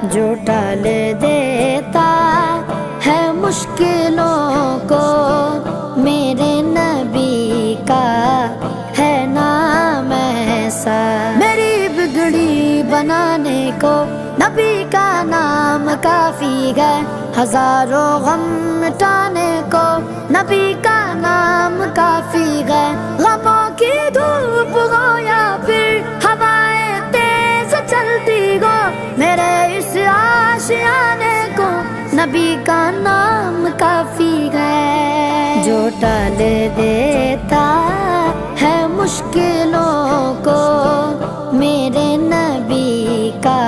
جو ٹال دیتا ہے مشکلوں کو، میرے نبی کا ہے نام ایسا۔ میری بگڑی بنانے کو نبی کا نام کافی ہے، ہزاروں غم مٹانے کو نبی کا نام کافی ہے۔ غموں کی دھوپ ہو یا پھر ہوائیں تیز چلتی ہو، میرے اس آشیانے کو نبی کا نام کافی ہے۔ جو ٹال دیتا ہے مشکلوں کو، میرے نبی کا